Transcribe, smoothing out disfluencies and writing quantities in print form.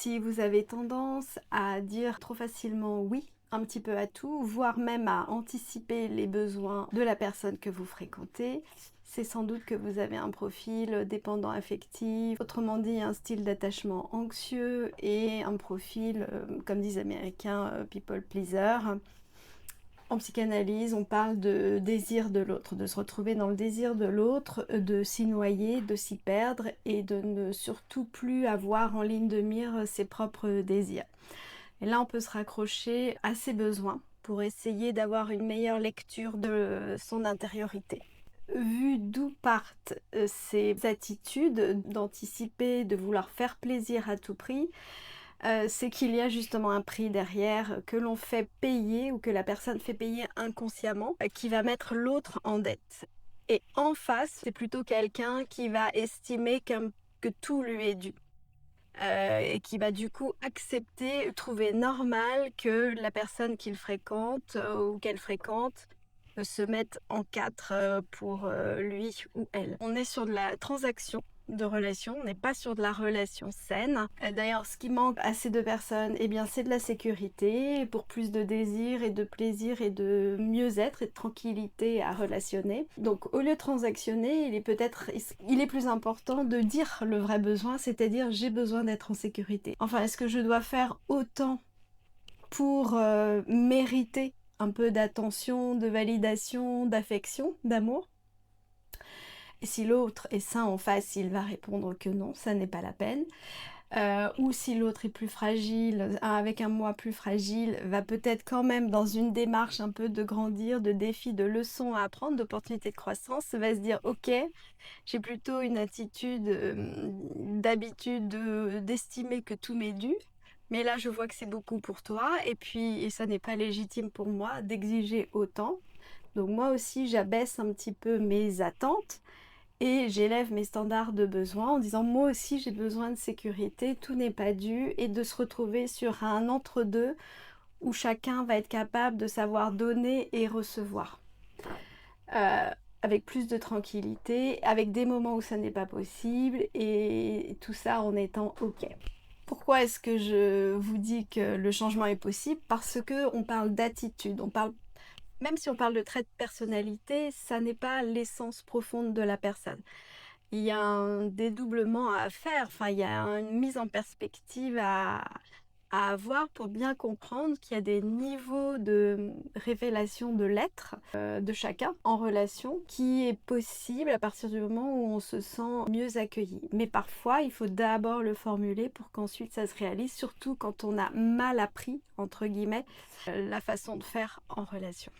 Si vous avez tendance à dire trop facilement oui, un petit peu à tout, voire même à anticiper les besoins de la personne que vous fréquentez, c'est sans doute que vous avez un profil dépendant affectif, autrement dit un style d'attachement anxieux et un profil, comme disent les Américains, people pleaser. En psychanalyse, on parle de désir de l'autre, de se retrouver dans le désir de l'autre, de s'y noyer, de s'y perdre et de ne surtout plus avoir en ligne de mire ses propres désirs. Et là, on peut se raccrocher à ses besoins pour essayer d'avoir une meilleure lecture de son intériorité. Vu d'où partent ces attitudes d'anticiper, de vouloir faire plaisir à tout prix, c'est qu'il y a justement un prix derrière que l'on fait payer ou que la personne fait payer inconsciemment, qui va mettre l'autre en dette. Et en face, c'est plutôt quelqu'un qui va estimer que tout lui est dû. Et qui va du coup accepter, trouver normal que la personne qu'il fréquente ou qu'elle fréquente se mette en quatre pour lui ou elle. On est sur de la transaction de relation, on n'est pas sur de la relation saine. D'ailleurs, ce qui manque à ces deux personnes, eh bien, c'est de la sécurité pour plus de désir et de plaisir et de mieux-être et de tranquillité à relationner. Donc, au lieu de transactionner, il est plus important de dire le vrai besoin, c'est-à-dire j'ai besoin d'être en sécurité. Enfin, est-ce que je dois faire autant pour mériter un peu d'attention, de validation, d'affection, d'amour? Et si l'autre est sain en face, il va répondre que non, ça n'est pas la peine. Ou si l'autre est plus fragile, avec un moi plus fragile, va peut-être quand même dans une démarche un peu de grandir, de défi, de leçon à apprendre, d'opportunité de croissance, va se dire ok, j'ai plutôt une attitude d'habitude d'estimer que tout m'est dû. Mais là, je vois que c'est beaucoup pour toi, et ça n'est pas légitime pour moi d'exiger autant. Donc moi aussi, j'abaisse un petit peu mes attentes et j'élève mes standards de besoin en disant moi aussi j'ai besoin de sécurité, tout n'est pas dû, et de se retrouver sur un entre-deux où chacun va être capable de savoir donner et recevoir. Euh, avec plus de tranquillité, avec des moments où ça n'est pas possible, et tout ça en étant OK. Pourquoi est-ce que je vous dis que le changement est possible? Parce qu'on parle d'attitude, même si on parle de traits de personnalité, ça n'est pas l'essence profonde de la personne. Il y a un dédoublement à faire, enfin, il y a une mise en perspective à avoir pour bien comprendre qu'il y a des niveaux de révélation de l'être de chacun en relation qui est possible à partir du moment où on se sent mieux accueilli. Mais parfois, il faut d'abord le formuler pour qu'ensuite ça se réalise, surtout quand on a mal appris, entre guillemets, la façon de faire en relation.